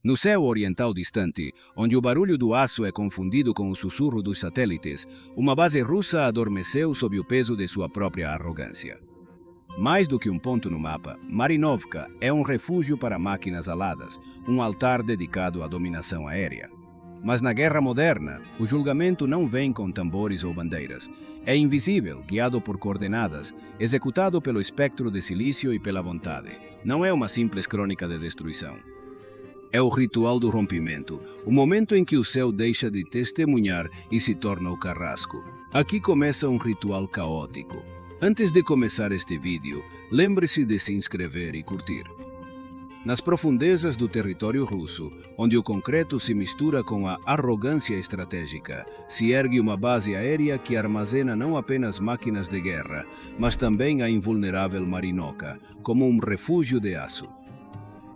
No céu oriental distante, onde o barulho do aço é confundido com o sussurro dos satélites, uma base russa adormeceu sob o peso de sua própria arrogância. Mais do que um ponto no mapa, Marinovka é um refúgio para máquinas aladas, um altar dedicado à dominação aérea. Mas na guerra moderna, o julgamento não vem com tambores ou bandeiras. É invisível, guiado por coordenadas, executado pelo espectro de silício e pela vontade. Não é uma simples crônica de destruição. É o ritual do rompimento, o momento em que o céu deixa de testemunhar e se torna o carrasco. Aqui começa um ritual caótico. Antes de começar este vídeo, lembre-se de se inscrever e curtir. Nas profundezas do território russo, onde o concreto se mistura com a arrogância estratégica, se ergue uma base aérea que armazena não apenas máquinas de guerra, mas também a invulnerável Marinovka, como um refúgio de aço.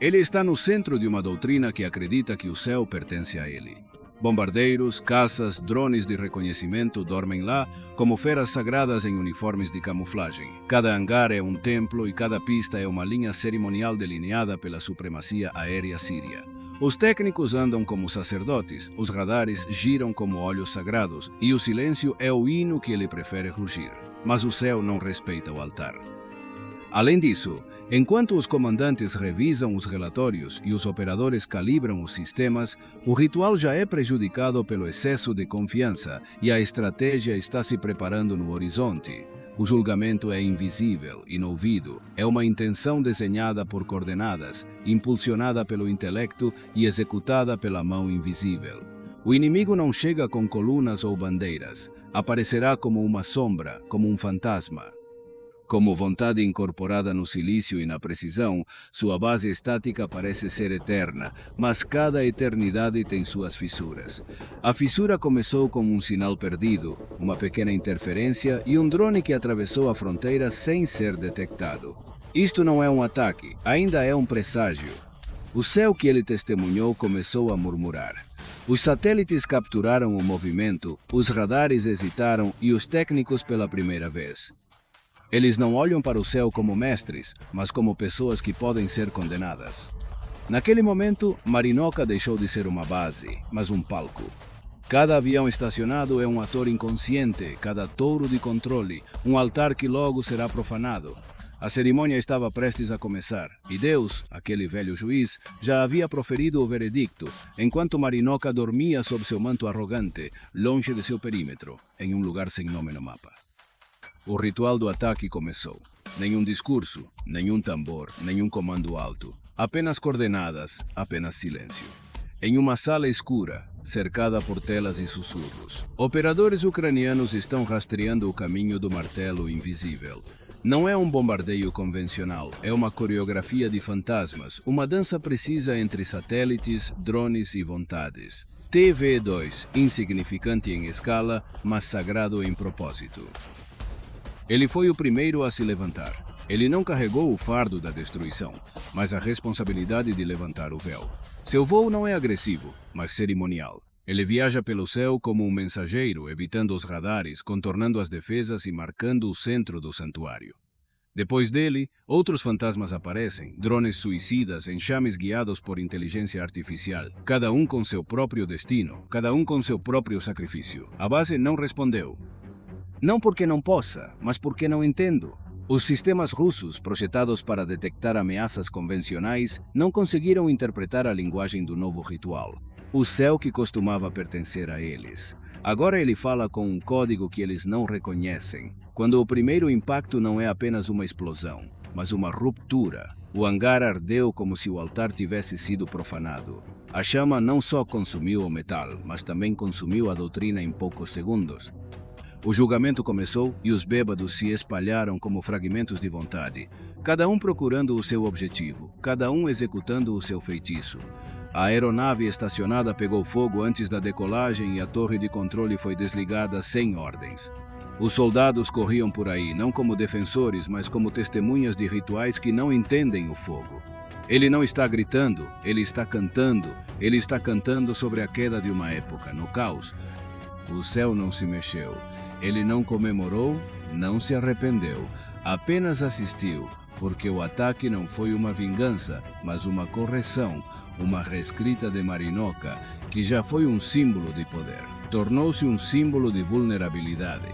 Ele está no centro de uma doutrina que acredita que o céu pertence a ele. Bombardeiros, caças, drones de reconhecimento dormem lá como feras sagradas em uniformes de camuflagem. Cada hangar é um templo e cada pista é uma linha cerimonial delineada pela supremacia aérea síria. Os técnicos andam como sacerdotes, os radares giram como olhos sagrados e o silêncio é o hino que ele prefere rugir. Mas o céu não respeita o altar. Além disso, enquanto os comandantes revisam os relatórios e os operadores calibram os sistemas, o ritual já é prejudicado pelo excesso de confiança e a estratégia está se preparando no horizonte. O julgamento é invisível, inouvido, é uma intenção desenhada por coordenadas, impulsionada pelo intelecto e executada pela mão invisível. O inimigo não chega com colunas ou bandeiras, aparecerá como uma sombra, como um fantasma. Como vontade incorporada no silício e na precisão, sua base estática parece ser eterna, mas cada eternidade tem suas fissuras. A fissura começou como um sinal perdido, uma pequena interferência e um drone que atravessou a fronteira sem ser detectado. Isto não é um ataque, ainda é um presságio. O céu que ele testemunhou começou a murmurar. Os satélites capturaram o movimento, os radares hesitaram e os técnicos pela primeira vez. Eles não olham para o céu como mestres, mas como pessoas que podem ser condenadas. Naquele momento, Marinovka deixou de ser uma base, mas um palco. Cada avião estacionado é um ator inconsciente, cada touro de controle, um altar que logo será profanado. A cerimônia estava prestes a começar, e Deus, aquele velho juiz, já havia proferido o veredicto, enquanto Marinovka dormia sob seu manto arrogante, longe de seu perímetro, em um lugar sem nome no mapa. O ritual do ataque começou. Nenhum discurso, nenhum tambor, nenhum comando alto. Apenas coordenadas, apenas silêncio. Em uma sala escura, cercada por telas e sussurros, operadores ucranianos estão rastreando o caminho do martelo invisível. Não é um bombardeio convencional, é uma coreografia de fantasmas, uma dança precisa entre satélites, drones e vontades. TV2, insignificante em escala, mas sagrado em propósito. Ele foi o primeiro a se levantar. Ele não carregou o fardo da destruição, mas a responsabilidade de levantar o véu. Seu voo não é agressivo, mas cerimonial. Ele viaja pelo céu como um mensageiro, evitando os radares, contornando as defesas e marcando o centro do santuário. Depois dele, outros fantasmas aparecem, drones suicidas, enxames guiados por inteligência artificial, cada um com seu próprio destino, cada um com seu próprio sacrifício. A base não respondeu. Não porque não possa, mas porque não entendo. Os sistemas russos, projetados para detectar ameaças convencionais, não conseguiram interpretar a linguagem do novo ritual. O céu que costumava pertencer a eles. Agora ele fala com um código que eles não reconhecem, quando o primeiro impacto não é apenas uma explosão, mas uma ruptura. O hangar ardeu como se o altar tivesse sido profanado. A chama não só consumiu o metal, mas também consumiu a doutrina em poucos segundos. O julgamento começou e os bêbados se espalharam como fragmentos de vontade, cada um procurando o seu objetivo, cada um executando o seu feitiço. A aeronave estacionada pegou fogo antes da decolagem e a torre de controle foi desligada sem ordens. Os soldados corriam por aí, não como defensores, mas como testemunhas de rituais que não entendem o fogo. Ele não está gritando, ele está cantando sobre a queda de uma época, no caos. O céu não se mexeu. Ele não comemorou, não se arrependeu, apenas assistiu, porque o ataque não foi uma vingança, mas uma correção, uma reescrita de Marinoka, que já foi um símbolo de poder. Tornou-se um símbolo de vulnerabilidade.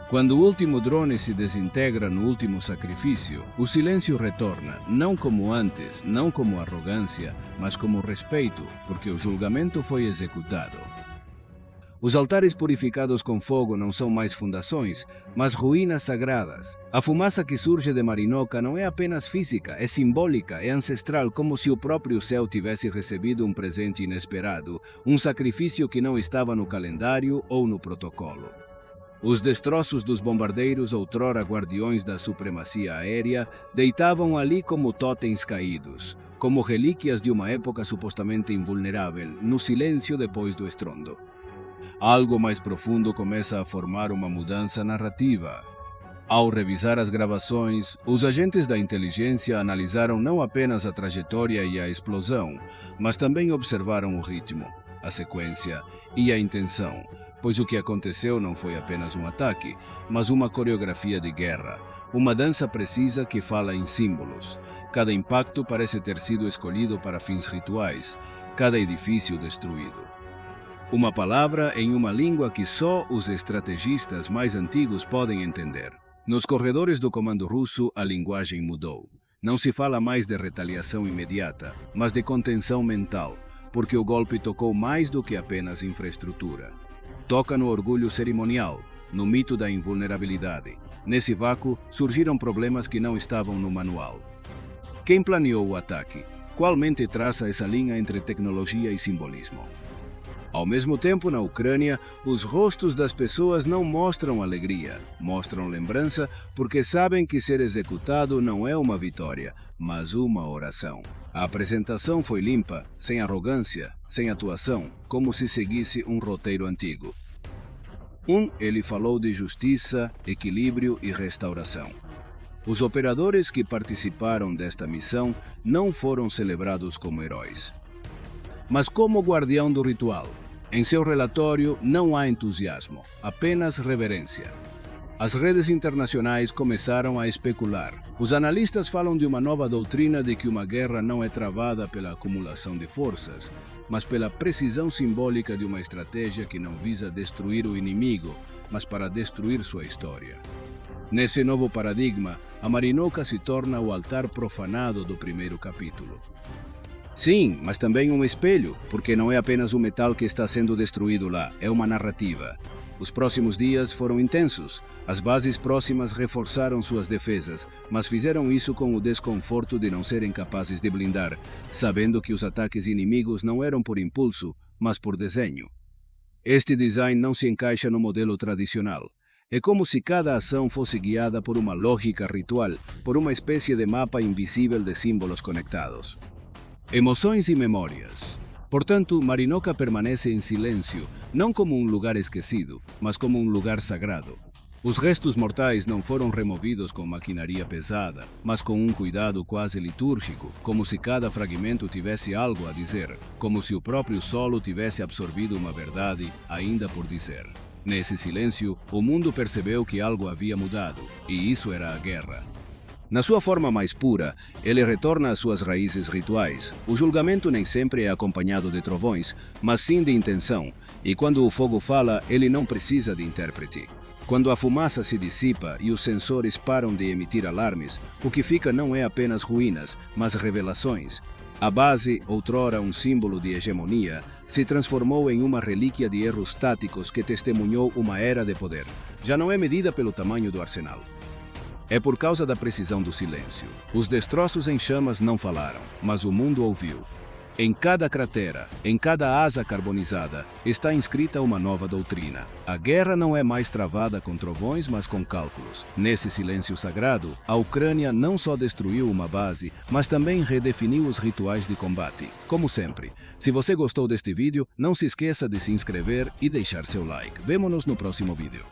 Quando o último drone se desintegra no último sacrifício, o silêncio retorna, não como antes, não como arrogância, mas como respeito, porque o julgamento foi executado. Os altares purificados com fogo não são mais fundações, mas ruínas sagradas. A fumaça que surge de Marinoka não é apenas física, é simbólica, é ancestral, como se o próprio céu tivesse recebido um presente inesperado, um sacrifício que não estava no calendário ou no protocolo. Os destroços dos bombardeiros, outrora guardiões da supremacia aérea, deitavam ali como totens caídos, como relíquias de uma época supostamente invulnerável, no silêncio depois do estrondo. Algo mais profundo começa a formar uma mudança narrativa. Ao revisar as gravações, os agentes da inteligência analisaram não apenas a trajetória e a explosão, mas também observaram o ritmo, a sequência e a intenção, pois o que aconteceu não foi apenas um ataque, mas uma coreografia de guerra, uma dança precisa que fala em símbolos. Cada impacto parece ter sido escolhido para fins rituais, cada edifício destruído. Uma palavra em uma língua que só os estrategistas mais antigos podem entender. Nos corredores do comando russo, a linguagem mudou. Não se fala mais de retaliação imediata, mas de contenção mental, porque o golpe tocou mais do que apenas infraestrutura. Toca no orgulho cerimonial, no mito da invulnerabilidade. Nesse vácuo, surgiram problemas que não estavam no manual. Quem planeou o ataque? Qual mente traça essa linha entre tecnologia e simbolismo? Ao mesmo tempo, na Ucrânia, os rostos das pessoas não mostram alegria, mostram lembrança, porque sabem que ser executado não é uma vitória, mas uma oração. A apresentação foi limpa, sem arrogância, sem atuação, como se seguisse um roteiro antigo. Ele falou de justiça, equilíbrio e restauração. Os operadores que participaram desta missão não foram celebrados como heróis, mas como guardião do ritual. Em seu relatório não há entusiasmo, apenas reverência. As redes internacionais começaram a especular. Os analistas falam de uma nova doutrina de que uma guerra não é travada pela acumulação de forças, mas pela precisão simbólica de uma estratégia que não visa destruir o inimigo, mas para destruir sua história. Nesse novo paradigma, a Marinoka se torna o altar profanado do primeiro capítulo. Sim, mas também um espelho, porque não é apenas o metal que está sendo destruído lá, é uma narrativa. Os próximos dias foram intensos. As bases próximas reforçaram suas defesas, mas fizeram isso com o desconforto de não serem capazes de blindar, sabendo que os ataques inimigos não eram por impulso, mas por desenho. Este design não se encaixa no modelo tradicional. É como se cada ação fosse guiada por uma lógica ritual, por uma espécie de mapa invisível de símbolos conectados. Emoções e memórias. Portanto, Marinoka permanece em silêncio, não como um lugar esquecido, mas como um lugar sagrado. Os restos mortais não foram removidos com maquinaria pesada, mas com um cuidado quase litúrgico, como se cada fragmento tivesse algo a dizer, como se o próprio solo tivesse absorvido uma verdade ainda por dizer. Nesse silêncio, o mundo percebeu que algo havia mudado, e isso era a guerra. Na sua forma mais pura, ele retorna às suas raízes rituais. O julgamento nem sempre é acompanhado de trovões, mas sim de intenção, e quando o fogo fala, ele não precisa de intérprete. Quando a fumaça se dissipa e os sensores param de emitir alarmes, o que fica não é apenas ruínas, mas revelações. A base, outrora um símbolo de hegemonia, se transformou em uma relíquia de erros táticos que testemunhou uma era de poder. Já não é medida pelo tamanho do arsenal. É por causa da precisão do silêncio. Os destroços em chamas não falaram, mas o mundo ouviu. Em cada cratera, em cada asa carbonizada, está inscrita uma nova doutrina. A guerra não é mais travada com trovões, mas com cálculos. Nesse silêncio sagrado, a Ucrânia não só destruiu uma base, mas também redefiniu os rituais de combate. Como sempre, se você gostou deste vídeo, não se esqueça de se inscrever e deixar seu like. Vemo-nos no próximo vídeo.